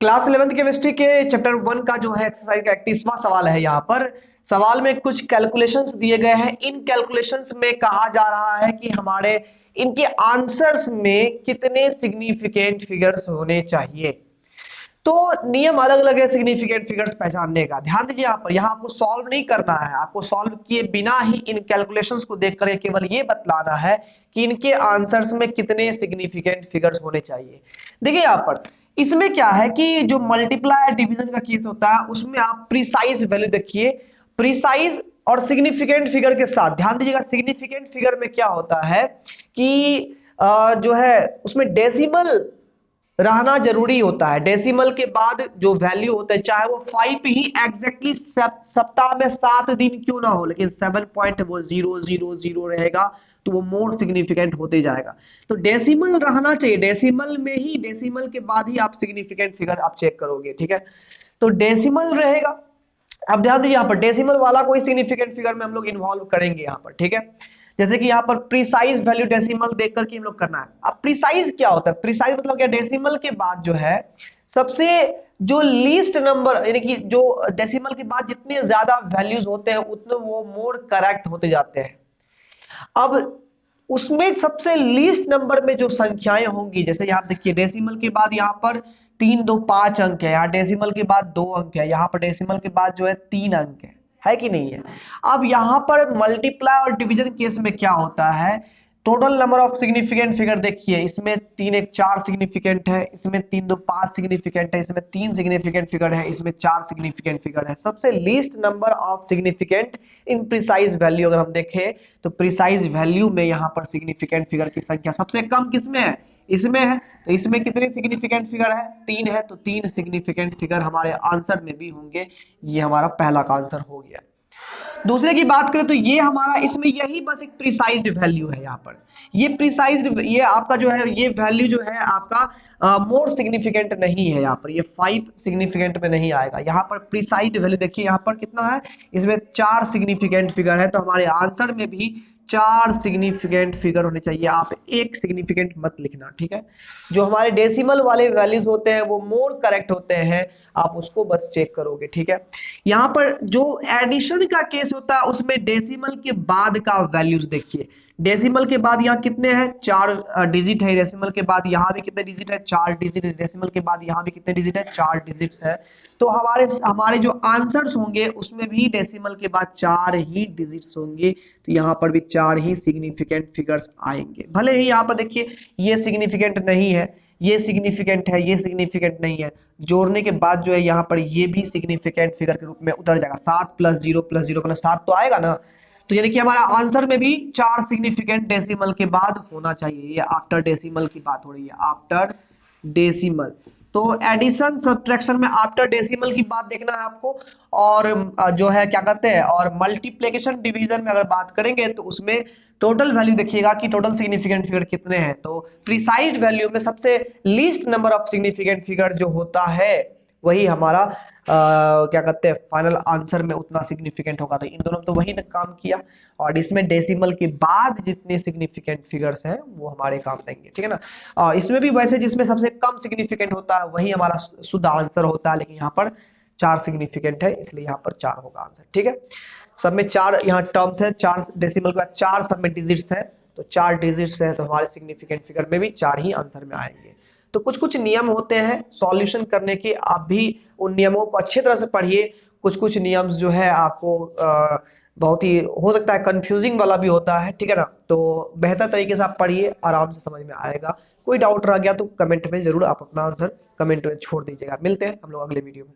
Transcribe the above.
Class 11th chemistry के chapter 1 का जो है एक्सरसाइज का 31वां सवाल है। यहाँ पर सवाल में कुछ कैलकुलेशंस दिए गए हैं। इन कैलकुलेशंस में कहा जा रहा है कि हमारे इनके आंसर्स में कितने सिग्निफिकेंट फिगर्स होने चाहिए। तो नियम अलग अलग है सिग्निफिकेंट फिगर्स पहचानने का। ध्यान दीजिए यहाँ पर, यहाँ आपको सॉल्व नहीं करना है, आपको सॉल्व किए बिना ही इन कैलकुलेशंस को देख कर केवल ये बतलाना है कि इनके आंसर्स में कितने सिग्निफिकेंट फिगर्स होने चाहिए। देखिए यहाँ पर इसमें क्या है कि जो मल्टीप्लाई डिवीजन का केस होता है उसमें आप प्रिसाइज वैल्यू देखिए। प्रिसाइज और सिग्निफिकेंट फिगर के साथ ध्यान दीजिएगा, सिग्निफिकेंट फिगर में क्या होता है कि जो है उसमें डेसिमल रहना जरूरी होता है। डेसिमल के बाद जो वैल्यू होता है चाहे वो 5 ही एग्जैक्टली सप्ताह में 7 दिन क्यों ना हो, लेकिन 7.000 रहेगा तो वो मोर सिग्निफिकेंट होते जाएगा। तो डेसिमल रहना चाहिए, डेसिमल में ही, डेसिमल के बाद ही आप सिग्निफिकेंट फिगर आप चेक करोगे। ठीक है, तो डेसिमल रहेगा। अब ध्यान दीजिए यहाँ पर डेसिमल वाला कोई सिग्निफिकेंट फिगर में हम लोग इन्वॉल्व करेंगे यहाँ पर। ठीक है, जैसे कि यहाँ पर प्रिसाइज वैल्यू डेसिमल देख करके हम लोग करना है। अब प्रिसाइज क्या होता है? प्रिसाइज मतलब क्या, डेसिमल के बाद जो है सबसे जो लीस्ट नंबर, यानी कि जो डेसिमल के बाद जितने ज्यादा वैल्यूज होते हैं उतने वो मोर करेक्ट होते जाते हैं। अब उसमें सबसे लीस्ट नंबर में जो संख्याएं होंगी, जैसे यहाँ देखिए डेसिमल के बाद यहाँ पर 3 2 5 अंक है, यहाँ डेसिमल के बाद 2 अंक है, यहाँ पर डेसिमल के बाद जो है 3 अंक है कि नहीं है। अब यहाँ पर मल्टीप्लाई और डिवीजन केस में क्या होता है, total number of significant figure देखिए, इसमें 3 1 4 सिग्निफिकेंट है, इसमें 3 2 5 सिग्निफिकेंट है, इसमें 3 सिग्निफिकेंट फिगर है, इसमें 4 सिग्निफिकेंट फिगर है। सबसे least number of significant in precise value अगर हम देखें तो प्रिसाइज वैल्यू में यहाँ पर सिग्निफिकेंट फिगर की संख्या सबसे कम किसमें है, इसमें है। तो इसमें कितने सिग्निफिकेंट फिगर है, 3 है, तो 3 सिग्निफिकेंट फिगर हमारे आंसर में भी होंगे। ये हमारा पहला का आंसर हो गया। दूसरे की बात करें तो ये हमारा इसमें यही बस एक प्रिसाइज्ड वैल्यू है। यहाँ पर ये प्रिसाइज्ड, ये आपका जो है ये वैल्यू जो है आपका मोर सिग्निफिकेंट नहीं है। यहाँ पर ये 5 सिग्निफिकेंट में नहीं आएगा। यहाँ पर प्रिसाइज्ड वैल्यू देखिए, यहाँ पर कितना है, इसमें 4 सिग्निफिकेंट फिगर है, तो हमारे आंसर में भी 4 सिग्निफिकेंट फिगर होने चाहिए। आप एक सिग्निफिकेंट मत लिखना। ठीक है, जो हमारे डेसिमल वाले वैल्यूज होते हैं वो मोर करेक्ट होते हैं, आप उसको बस चेक करोगे। ठीक है, यहाँ पर जो एडिशन का केस होता है उसमें डेसिमल के बाद का वैल्यूज देखिए। डेसिमल के बाद यहाँ कितने हैं, 4 डिजिट है। डेसिमल के बाद यहाँ भी कितने डिजिट है, 4 डिजिट है। डेसिमल के बाद यहाँ भी कितने डिजिट है, 4 डिजिट्स है। तो हमारे हमारे जो आंसर्स होंगे उसमें भी डेसिमल के बाद 4 ही डिजिट्स होंगे। तो यहाँ पर भी 4 ही सिग्निफिकेंट फिगर्स आएंगे। भले ही यहाँ पर देखिए ये सिग्निफिकेंट नहीं है, ये सिग्निफिकेंट है, ये सिग्निफिकेंट नहीं है, जोड़ने के बाद जो है यहाँ पर ये भी सिग्निफिकेंट फिगर के रूप में उतर जाएगा। 7 + 0 + 0 + 7 तो आएगा ना। तो यानी कि हमारा आंसर में भी 4 सिग्निफिकेंट डेसिमल के बाद होना चाहिए। ये आफ्टर डेसिमल की बात हो रही है, आफ्टर डेसिमल। तो एडिशन सब्ट्रैक्शन में आफ्टर डेसिमल की बात देखना है आपको। और जो है क्या कहते हैं, और मल्टीप्लिकेशन डिवीजन में अगर बात करेंगे तो उसमें टोटल वैल्यू देखिएगा कि टोटल सिग्निफिकेंट फिगर कितने हैं। तो प्रिसाइज वैल्यू में सबसे least number of significant figure जो होता है वही हमारा क्या कहते हैं फाइनल आंसर में उतना सिग्निफिकेंट होगा। तो इन दोनों तो वही ने काम किया, और इसमें डेसिमल के बाद जितने सिग्निफिकेंट फिगर्स हैं वो हमारे काम देंगे। ठीक है ना, और इसमें भी वैसे जिसमें सबसे कम सिग्निफिकेंट होता है वही हमारा शुद्ध आंसर होता है, लेकिन यहाँ पर 4 सिग्निफिकेंट है इसलिए यहाँ पर 4 होगा आंसर। ठीक है, सब में 4 यहाँ टर्म्स है, 4 डेसिमल के बाद 4 सब में डिजिट्स है, तो 4 डिजिट्स है, तो हमारे सिग्निफिकेंट फिगर में भी 4 ही आंसर में आएंगे। तो कुछ कुछ नियम होते हैं सॉल्यूशन करने के, आप भी उन नियमों को अच्छी तरह से पढ़िए। कुछ कुछ नियम्स जो है आपको बहुत ही हो सकता है कंफ्यूजिंग वाला भी होता है। ठीक है ना, तो बेहतर तरीके से आप पढ़िए, आराम से समझ में आएगा। कोई डाउट रह गया तो कमेंट में जरूर आप अपना आंसर कमेंट में छोड़ दीजिएगा। मिलते हैं हम लोग अगले वीडियो में।